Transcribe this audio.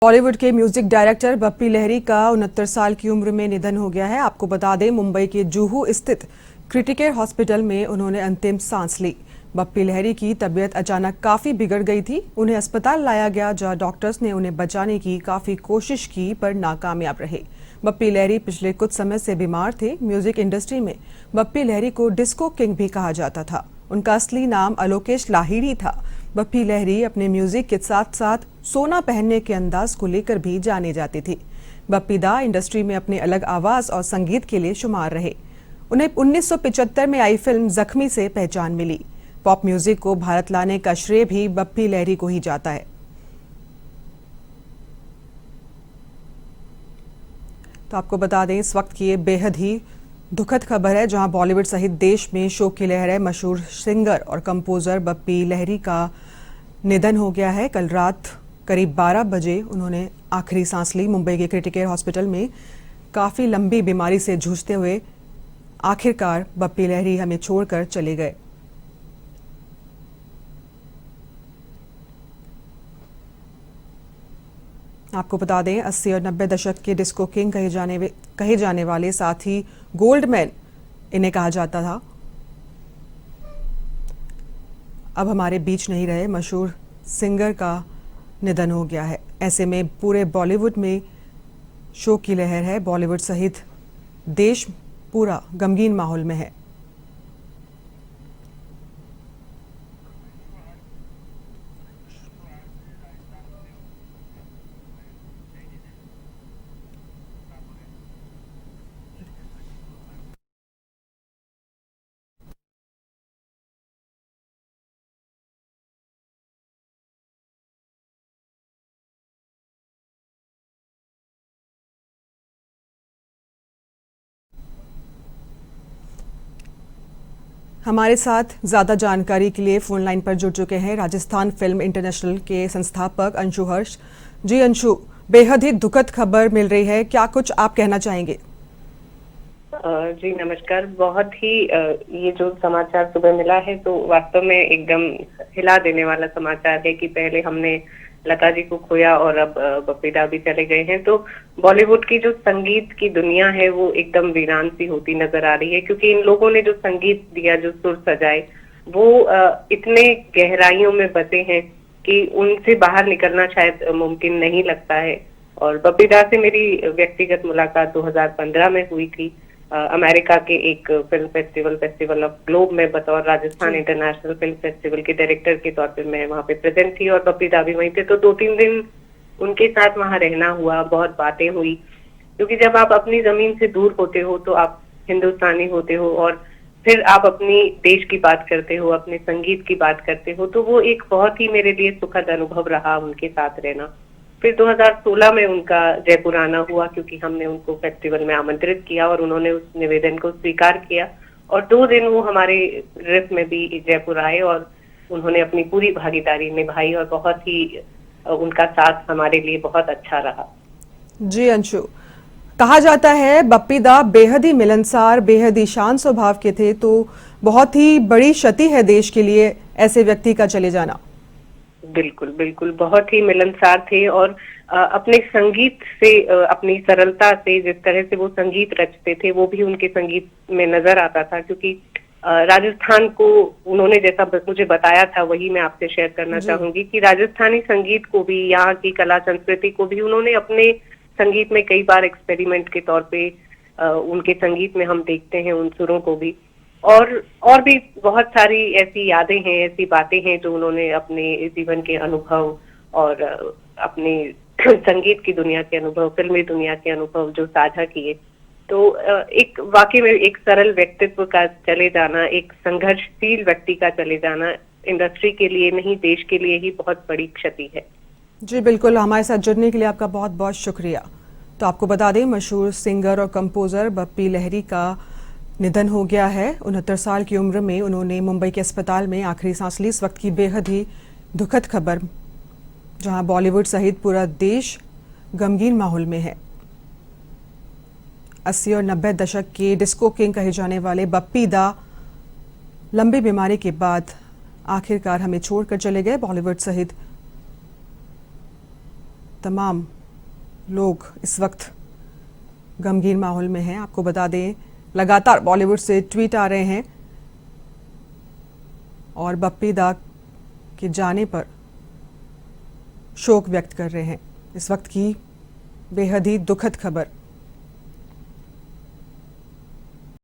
बॉलीवुड के music director Bappi Lahiri का 69 साल की उम्र में निधन हो गया है। आपको बता दें, मुंबई के जुहू स्थित क्रिटिकेयर हॉस्पिटल में उन्होंने अंतिम सांस ली। बप्पी लहरी की तबीयत अचानक काफी बिगड़ गई थी। उन्हें अस्पताल लाया गया, जहां डॉक्टर्स ने उन्हें बचाने की काफी कोशिश की पर नाकामयाब रहे। बप्पी लहरी पिछले कुछ समय से बीमार थे। म्यूजिक इंडस्ट्री में बप्पी लहरी को डिस्को किंग भी कहा जाता था। उनका असली नाम अलोकेश लाहिड़ी था। बप्पी लहरी अपने म्यूजिक के साथ साथ सोना पहनने के अंदाज को लेकर भी जाने जाती थी। बप्पी दा इंडस्ट्री में अपने अलग आवाज और संगीत के लिए शुमार रहे। उन्हें 1975 में आई फिल्म जख्मी से पहचान मिली। पॉप म्यूजिक को भारत लाने का श्रेय भी बप्पी लहरी को ही जाता है। तो आपको बता दें, इस वक्त की ये बेहद ही दुखद खबर है, जहां बॉलीवुड सहित देश में शोक की लहर है। मशहूर सिंगर और कंपोजर बप्पी लहरी का निधन हो गया है। कल रात करीब 12 बजे उन्होंने आखिरी सांस ली। मुंबई के क्रिटिकेयर हॉस्पिटल में काफ़ी लंबी बीमारी से जूझते हुए आखिरकार बप्पी लहरी हमें छोड़कर चले गए। आपको बता दें, 80 और 90 दशक के डिस्को किंग कहे जाने वाले, साथ ही गोल्डमैन इन्हें कहा जाता था, अब हमारे बीच नहीं रहे। मशहूर सिंगर का निधन हो गया है। ऐसे में पूरे बॉलीवुड में शोक की लहर है। बॉलीवुड सहित देश पूरा गमगीन माहौल में है। हमारे साथ ज्यादा जानकारी के लिए फोन लाइन पर जुड़ चुके हैं राजस्थान फिल्म इंटरनेशनल के संस्थापक अंशु हर्ष जी। अंशु, बेहद ही दुखद खबर मिल रही है, क्या कुछ आप कहना चाहेंगे? जी नमस्कार। बहुत ही ये जो समाचार सुबह मिला है तो वास्तव में एकदम हिला देने वाला समाचार है कि पहले हमने लता जी को खोया और अब बप्पी दा भी चले गए हैं। तो बॉलीवुड की जो संगीत की दुनिया है वो एकदम वीरान सी होती नजर आ रही है, क्योंकि इन लोगों ने जो संगीत दिया, जो सुर सजाए, वो इतने गहराइयों में बसे हैं कि उनसे बाहर निकलना शायद मुमकिन नहीं लगता है। और बप्पी दा से मेरी व्यक्तिगत मुलाकात 2015 में हुई थी। अमेरिका के एक फिल्म फेस्टिवल ऑफ ग्लोब में बतौर राजस्थान इंटरनेशनल फिल्म फेस्टिवल के डायरेक्टर के तौर पे मैं वहां पे प्रेजेंट थी और बप्पी दा भी वहीं थे। तो 2-3 दिन उनके साथ वहां रहना हुआ, बहुत बातें हुई, क्योंकि जब आप अपनी जमीन से दूर होते हो तो आप हिंदुस्तानी होते हो और फिर आप अपनी देश की बात करते हो, अपने संगीत की बात करते हो, तो वो एक बहुत ही मेरे लिए सुखद अनुभव रहा उनके साथ रहना। फिर 2016 में उनका जयपुर आना हुआ, क्योंकि हमने उनको फेस्टिवल में आमंत्रित किया और उन्होंने उस निवेदन को स्वीकार किया और 2 दिन वो हमारे रिप में भी जयपुर आए और उन्होंने अपनी पूरी भागीदारी निभाई और बहुत ही उनका साथ हमारे लिए बहुत अच्छा रहा। जी अंशु, कहा जाता है बप्पी दा बेहद ही मिलनसार, बेहद ही शांत स्वभाव के थे, तो बहुत ही बड़ी क्षति है देश के लिए ऐसे व्यक्ति का चले जाना। बिल्कुल बिल्कुल, बहुत ही मिलनसार थे और अपने संगीत से, अपनी सरलता से, जिस तरह से वो संगीत रचते थे वो भी उनके संगीत में नजर आता था। क्योंकि राजस्थान को उन्होंने जैसा मुझे बताया था वही मैं आपसे शेयर करना चाहूंगी कि राजस्थानी संगीत को भी, यहाँ की कला संस्कृति को भी उन्होंने अपने संगीत में कई बार एक्सपेरिमेंट के तौर पे उनके संगीत में हम देखते हैं उन सुरों को भी। और भी बहुत सारी ऐसी यादें हैं, ऐसी बातें हैं जो उन्होंने अपने जीवन के अनुभव और अपने संगीत की दुनिया के अनुभव, फिल्मी दुनिया के अनुभव जो साझा किए। तो एक वाकई में एक सरल व्यक्तित्व का चले जाना, एक संघर्षशील व्यक्ति का चले जाना इंडस्ट्री के लिए नहीं, देश के लिए ही बहुत बड़ी क्षति है। जी बिल्कुल, हमारे साथ जुड़ने के लिए आपका बहुत बहुत शुक्रिया। तो आपको बता दें, मशहूर सिंगर और कंपोजर बप्पी लहरी का निधन हो गया है। 69 साल की उम्र में उन्होंने मुंबई के अस्पताल में आखिरी सांस ली। इस वक्त की बेहद ही दुखद खबर, जहां बॉलीवुड सहित पूरा देश गमगीन माहौल में है। 80 और 90 दशक के डिस्को किंग कहे जाने वाले बप्पी दा लंबी बीमारी के बाद आखिरकार हमें छोड़कर चले गए। बॉलीवुड सहित तमाम लोग इस वक्त गमगीन माहौल में हैं। आपको बता दें, लगातार बॉलीवुड से ट्वीट आ रहे हैं और बप्पी दा के जाने पर शोक व्यक्त कर रहे हैं। इस वक्त की बेहद ही दुखद खबर